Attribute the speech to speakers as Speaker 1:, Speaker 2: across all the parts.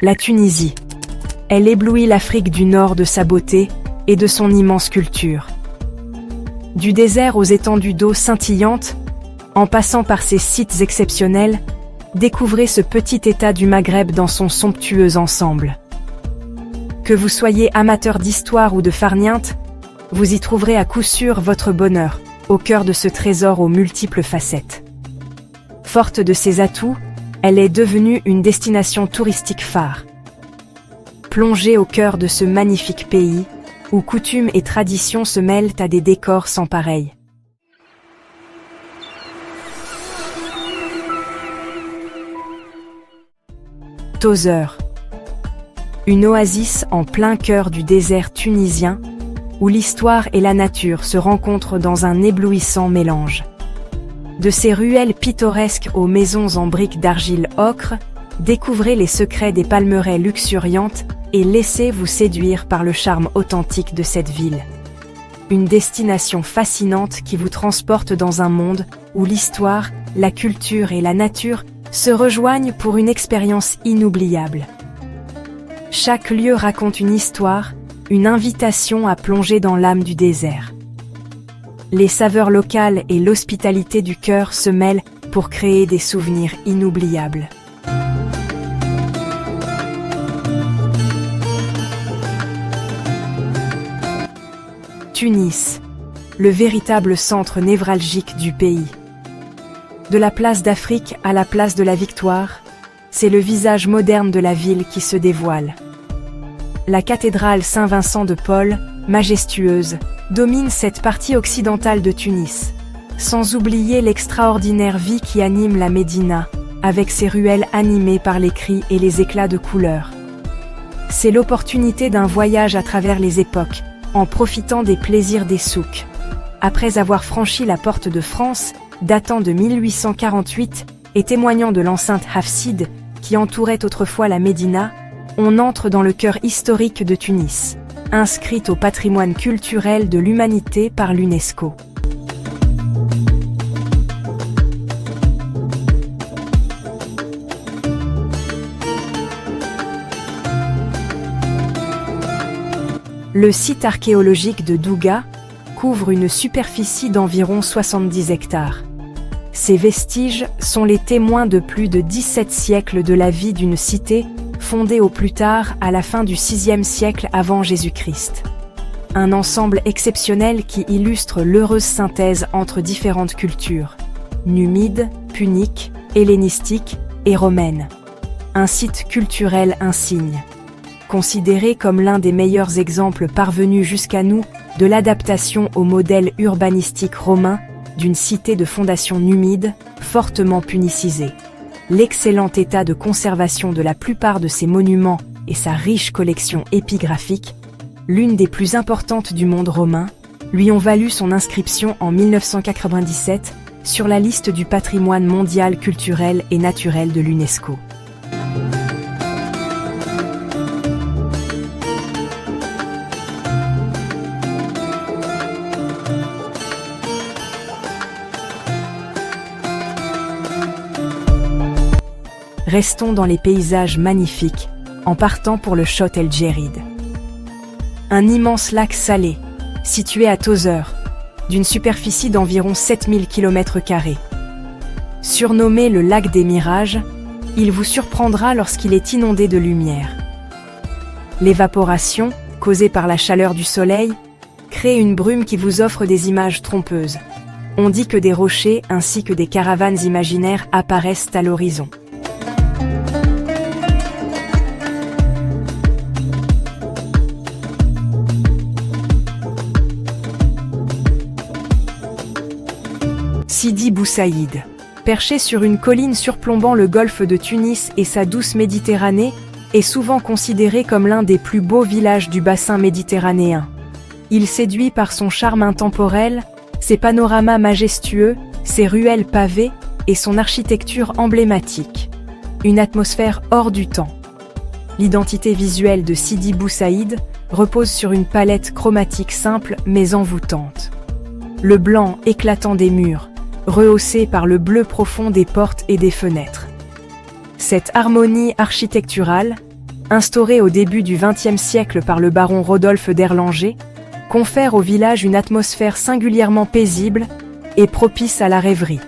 Speaker 1: La Tunisie. Elle éblouit l'Afrique du Nord de sa beauté et de son immense culture. Du désert aux étendues d'eau scintillantes, en passant par ses sites exceptionnels, découvrez ce petit État du Maghreb dans son somptueux ensemble. Que vous soyez amateur d'histoire ou de farniente, vous y trouverez à coup sûr votre bonheur, au cœur de ce trésor aux multiples facettes. Forte de ses atouts, elle est devenue une destination touristique phare. Plongée au cœur de ce magnifique pays, où coutumes et traditions se mêlent à des décors sans pareil. Tozeur. Une oasis en plein cœur du désert tunisien, où l'histoire et la nature se rencontrent dans un éblouissant mélange. De ses ruelles pittoresques aux maisons en briques d'argile ocre, découvrez les secrets des palmeraies luxuriantes et laissez-vous séduire par le charme authentique de cette ville. Une destination fascinante qui vous transporte dans un monde où l'histoire, la culture et la nature se rejoignent pour une expérience inoubliable. Chaque lieu raconte une histoire, une invitation à plonger dans l'âme du désert. Les saveurs locales et l'hospitalité du cœur se mêlent pour créer des souvenirs inoubliables. Tunis, le véritable centre névralgique du pays. De la place d'Afrique à la place de la Victoire, c'est le visage moderne de la ville qui se dévoile. La cathédrale Saint-Vincent de Paul, majestueuse, domine cette partie occidentale de Tunis, sans oublier l'extraordinaire vie qui anime la Médina, avec ses ruelles animées par les cris et les éclats de couleurs. C'est l'opportunité d'un voyage à travers les époques, en profitant des plaisirs des souks. Après avoir franchi la porte de France, datant de 1848 et témoignant de l'enceinte hafside qui entourait autrefois la Médina, on entre dans le cœur historique de Tunis, inscrite au patrimoine culturel de l'humanité par l'UNESCO. Le site archéologique de Douga couvre une superficie d'environ 70 hectares. Ces vestiges sont les témoins de plus de 17 siècles de la vie d'une cité fondée au plus tard à la fin du VIe siècle avant Jésus-Christ. Un ensemble exceptionnel qui illustre l'heureuse synthèse entre différentes cultures, numide, punique, hellénistique et romaine. Un site culturel insigne. Considéré comme l'un des meilleurs exemples parvenus jusqu'à nous de l'adaptation au modèle urbanistique romain d'une cité de fondation numide, fortement punicisée. L'excellent état de conservation de la plupart de ses monuments et sa riche collection épigraphique, l'une des plus importantes du monde romain, lui ont valu son inscription en 1997 sur la liste du patrimoine mondial culturel et naturel de l'UNESCO. Restons dans les paysages magnifiques, en partant pour le Chott El Djerid. Un immense lac salé, situé à Tozeur, d'une superficie d'environ 7000 km². Surnommé le lac des mirages, il vous surprendra lorsqu'il est inondé de lumière. L'évaporation, causée par la chaleur du soleil, crée une brume qui vous offre des images trompeuses. On dit que des rochers ainsi que des caravanes imaginaires apparaissent à l'horizon. Sidi Bou Saïd. Perché sur une colline surplombant le golfe de Tunis et sa douce Méditerranée, est souvent considéré comme l'un des plus beaux villages du bassin méditerranéen. Il séduit par son charme intemporel, ses panoramas majestueux, ses ruelles pavées et son architecture emblématique. Une atmosphère hors du temps. L'identité visuelle de Sidi Bou Saïd repose sur une palette chromatique simple mais envoûtante. Le blanc éclatant des murs, rehaussé par le bleu profond des portes et des fenêtres. Cette harmonie architecturale, instauré au début du XXe siècle par le baron Rodolphe d'Erlanger, confère au village une atmosphère singulièrement paisible et propice à la rêverie.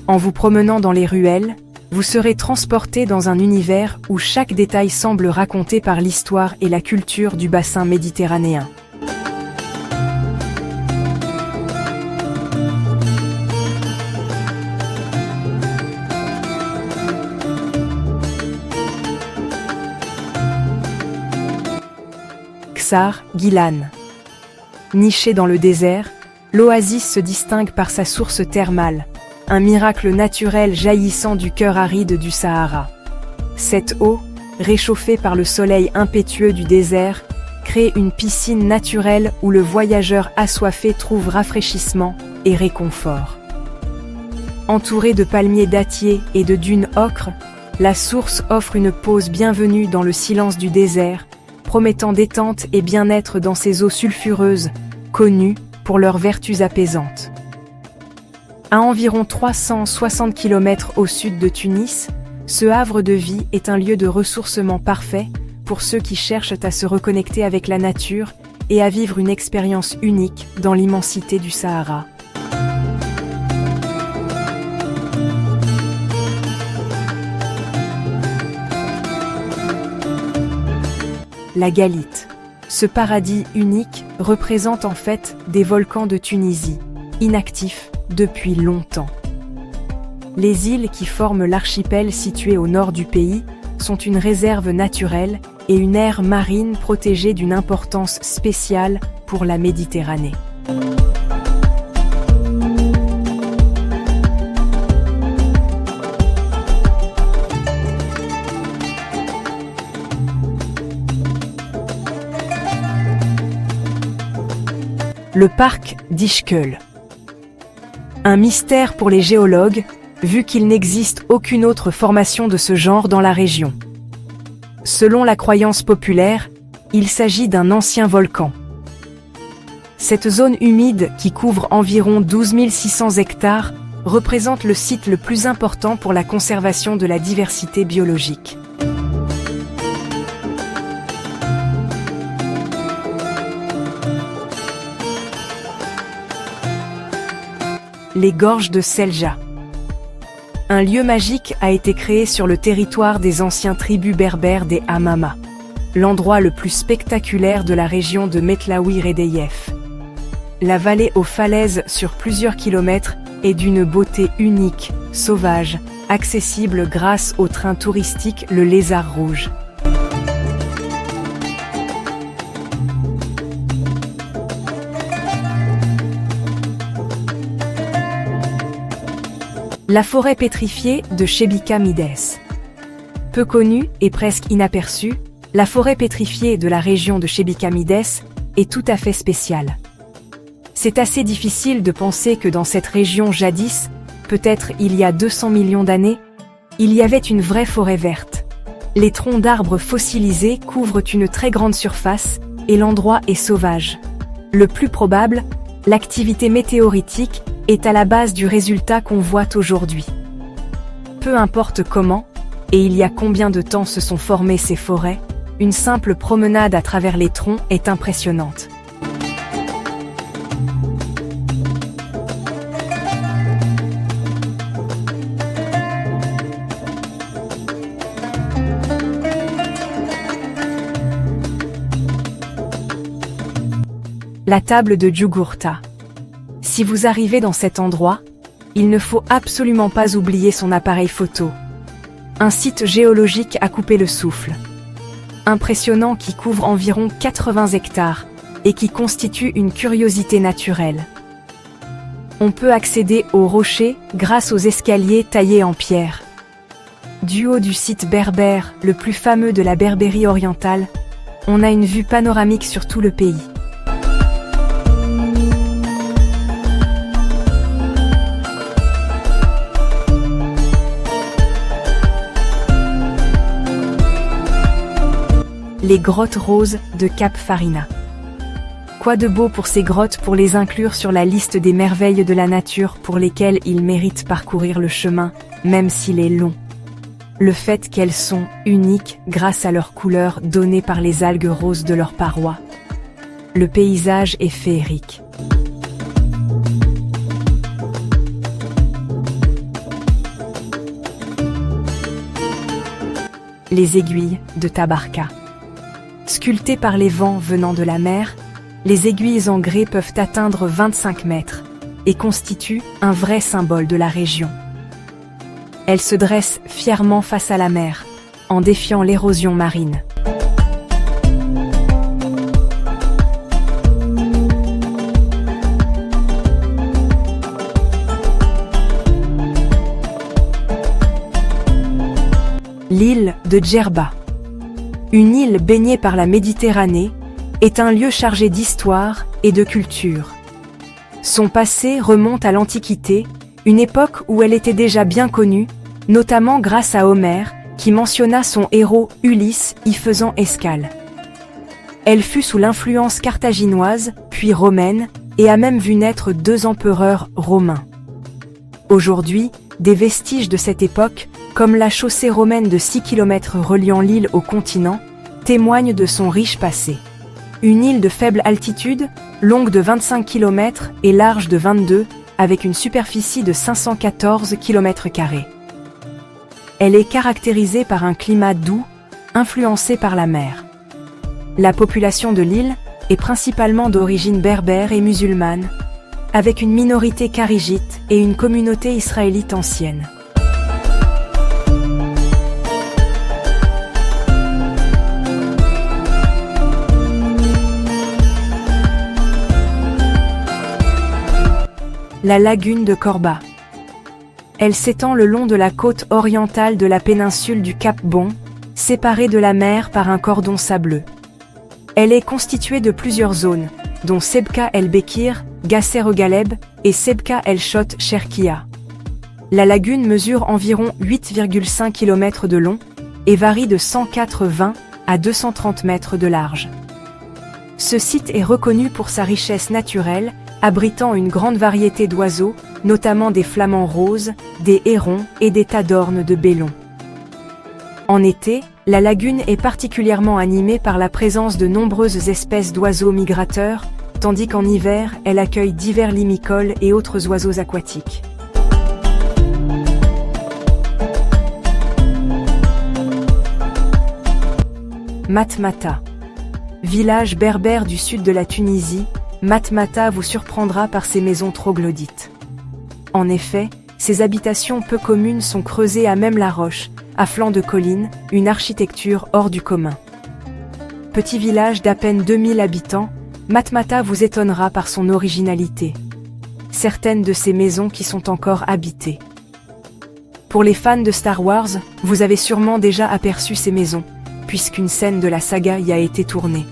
Speaker 1: En vous promenant dans les ruelles, vous serez transporté dans un univers où chaque détail semble raconté par l'histoire et la culture du bassin méditerranéen. Ksar Gilan. Nichée dans le désert, l'oasis se distingue par sa source thermale, un miracle naturel jaillissant du cœur aride du Sahara. Cette eau, réchauffée par le soleil impétueux du désert, crée une piscine naturelle où le voyageur assoiffé trouve rafraîchissement et réconfort. Entourée de palmiers dattiers et de dunes ocre, la source offre une pause bienvenue dans le silence du désert, promettant détente et bien-être dans ces eaux sulfureuses, connues pour leurs vertus apaisantes. À environ 360 km au sud de Tunis, ce havre de vie est un lieu de ressourcement parfait pour ceux qui cherchent à se reconnecter avec la nature et à vivre une expérience unique dans l'immensité du Sahara. La Galite. Ce paradis unique représente en fait des volcans de Tunisie, inactifs depuis longtemps. Les îles qui forment l'archipel situé au nord du pays sont une réserve naturelle et une aire marine protégée d'une importance spéciale pour la Méditerranée. Le parc d'Ischgl. Un mystère pour les géologues, vu qu'il n'existe aucune autre formation de ce genre dans la région. Selon la croyance populaire, il s'agit d'un ancien volcan. Cette zone humide, qui couvre environ 12 600 hectares, représente le site le plus important pour la conservation de la diversité biologique. Les gorges de Selja. Un lieu magique a été créé sur le territoire des anciennes tribus berbères des Hamama, l'endroit le plus spectaculaire de la région de Metlawi-Redeyef. La vallée aux falaises sur plusieurs kilomètres est d'une beauté unique, sauvage, accessible grâce au train touristique Le Lézard Rouge. La forêt pétrifiée de Chebika Midès. Peu connue et presque inaperçue, la forêt pétrifiée de la région de Chebika Midès est tout à fait spéciale. C'est assez difficile de penser que dans cette région jadis, peut-être il y a 200 millions d'années, il y avait une vraie forêt verte. Les troncs d'arbres fossilisés couvrent une très grande surface et l'endroit est sauvage. Le plus probable, l'activité météoritique est à la base du résultat qu'on voit aujourd'hui. Peu importe comment, et il y a combien de temps se sont formées ces forêts, une simple promenade à travers les troncs est impressionnante. La table de Djugurta. Si vous arrivez dans cet endroit, il ne faut absolument pas oublier son appareil photo. Un site géologique à couper le souffle. Impressionnant, qui couvre environ 80 hectares et qui constitue une curiosité naturelle. On peut accéder aux rochers grâce aux escaliers taillés en pierre. Du haut du site berbère, le plus fameux de la Berbérie orientale, on a une vue panoramique sur tout le pays. Les grottes roses de Cap Farina. Quoi de beau pour ces grottes pour les inclure sur la liste des merveilles de la nature pour lesquelles il mérite parcourir le chemin, même s'il est long. le fait qu'elles sont uniques grâce à leur couleur donnée par les algues roses de leurs parois. Le paysage est féerique. Les aiguilles de Tabarka. Sculptées par les vents venant de la mer, les aiguilles en grès peuvent atteindre 25 mètres et constituent un vrai symbole de la région. Elles se dressent fièrement face à la mer, en défiant l'érosion marine. L'île de Djerba. Une île baignée par la Méditerranée, est un lieu chargé d'histoire et de culture. Son passé remonte à l'Antiquité, une époque où elle était déjà bien connue, notamment grâce à Homère, qui mentionna son héros Ulysse y faisant escale. Elle fut sous l'influence carthaginoise, puis romaine, et a même vu naître 2 empereurs romains. Aujourd'hui, des vestiges de cette époque, comme la chaussée romaine de 6 km reliant l'île au continent, témoignent de son riche passé. Une île de faible altitude, longue de 25 km et large de 22, avec une superficie de 514 km². Elle est caractérisée par un climat doux, influencé par la mer. La population de l'île est principalement d'origine berbère et musulmane, avec une minorité kharigite et une communauté israélite ancienne. La lagune de Korba. Elle s'étend le long de la côte orientale de la péninsule du Cap Bon, séparée de la mer par un cordon sableux. Elle est constituée de plusieurs zones, dont Sebka el-Bekir, Gasser Galeb et Sebka el-Shot Sherkia. La lagune mesure environ 8,5 km de long et varie de 180 à 230 mètres de large. Ce site est reconnu pour sa richesse naturelle, abritant une grande variété d'oiseaux, notamment des flamants roses, des hérons et des tadornes de bélons. En été, la lagune est particulièrement animée par la présence de nombreuses espèces d'oiseaux migrateurs, tandis qu'en hiver, elle accueille divers limicoles et autres oiseaux aquatiques. Matmata. Village berbère du sud de la Tunisie, Matmata vous surprendra par ses maisons troglodytes. En effet, ces habitations peu communes sont creusées à même la roche, à flanc de colline, une architecture hors du commun. Petit village d'à peine 2000 habitants, Matmata vous étonnera par son originalité. Certaines de ces maisons qui sont encore habitées. Pour les fans de Star Wars, vous avez sûrement déjà aperçu ces maisons, puisqu'une scène de la saga y a été tournée.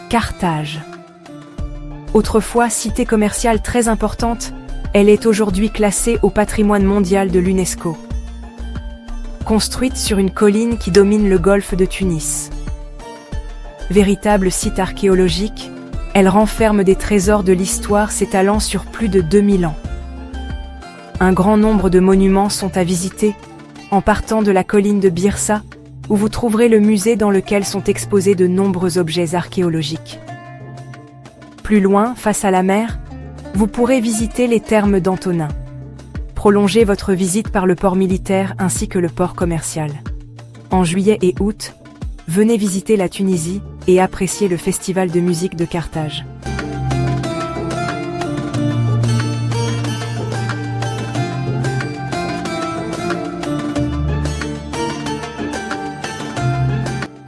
Speaker 1: Carthage. Autrefois cité commerciale très importante, elle est aujourd'hui classée au patrimoine mondial de l'UNESCO. Construite sur une colline qui domine le golfe de Tunis. Véritable site archéologique, elle renferme des trésors de l'histoire s'étalant sur plus de 2000 ans. Un grand nombre de monuments sont à visiter, en partant de la colline de Birsa, où vous trouverez le musée dans lequel sont exposés de nombreux objets archéologiques. Plus loin, face à la mer, vous pourrez visiter les thermes d'Antonin. Prolongez votre visite par le port militaire ainsi que le port commercial. En juillet et août, venez visiter la Tunisie et apprécier le festival de musique de Carthage.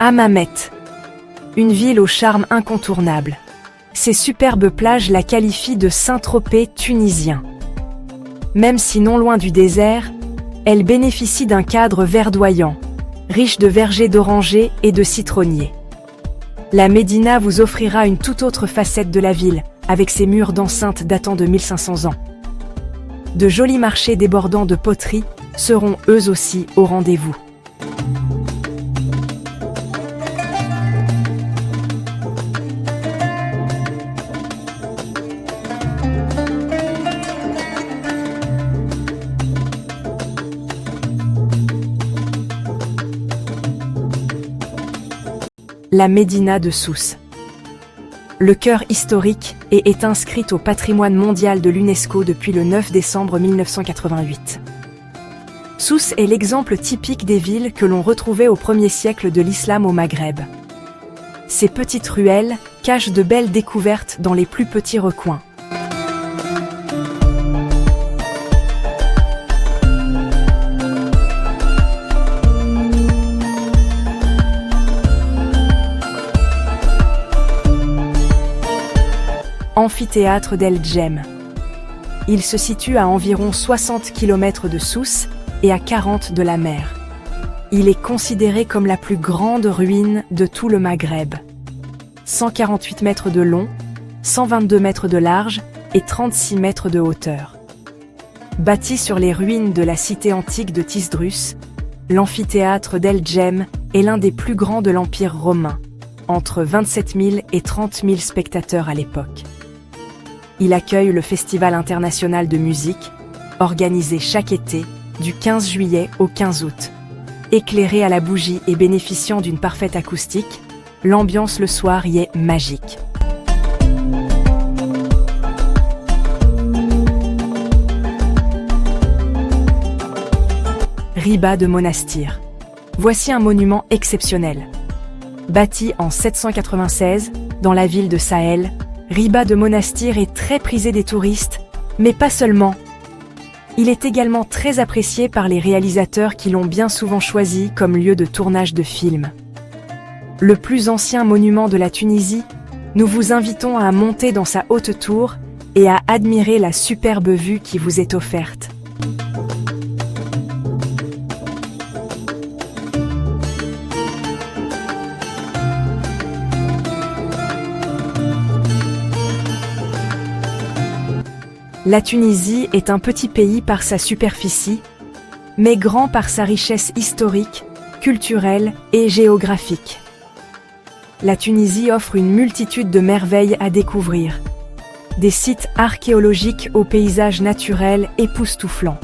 Speaker 1: Hammamet. Une ville au charme incontournable. Ses superbes plages la qualifient de Saint-Tropez tunisien. Même si non loin du désert, elle bénéficie d'un cadre verdoyant, riche de vergers d'orangers et de citronniers. La Médina vous offrira une toute autre facette de la ville, avec ses murs d'enceinte datant de 1500 ans. De jolis marchés débordant de poteries seront eux aussi au rendez-vous. la médina de Sousse. Le cœur historique est inscrite au patrimoine mondial de l'UNESCO depuis le 9 décembre 1988. Sousse est l'exemple typique des villes que l'on retrouvait au 1er siècle de l'islam au Maghreb. Ces petites ruelles cachent de belles découvertes dans les plus petits recoins. Amphithéâtre d'El Djem. Il se situe à environ 60 km de Sousse et à 40 de la mer. Il est considéré comme la plus grande ruine de tout le Maghreb. 148 mètres de long, 122 mètres de large et 36 mètres de hauteur. Bâti sur les ruines de la cité antique de Tisdrus, l'amphithéâtre d'El Djem est l'un des plus grands de l'Empire romain, entre 27 000 et 30 000 spectateurs à l'époque. Il accueille le Festival international de musique, organisé chaque été, du 15 juillet au 15 août. Éclairé à la bougie et bénéficiant d'une parfaite acoustique, l'ambiance le soir y est magique. Riba de Monastir. Voici un monument exceptionnel. Bâti en 796, dans la ville de Sahel, Riba de Monastir est très prisé des touristes, mais pas seulement. Il est également très apprécié par les réalisateurs qui l'ont bien souvent choisi comme lieu de tournage de films. Le plus ancien monument de la Tunisie, nous vous invitons à monter dans sa haute tour et à admirer la superbe vue qui vous est offerte. La Tunisie est un petit pays par sa superficie, mais grand par sa richesse historique, culturelle et géographique. La Tunisie offre une multitude de merveilles à découvrir. Des sites archéologiques aux paysages naturels époustouflants.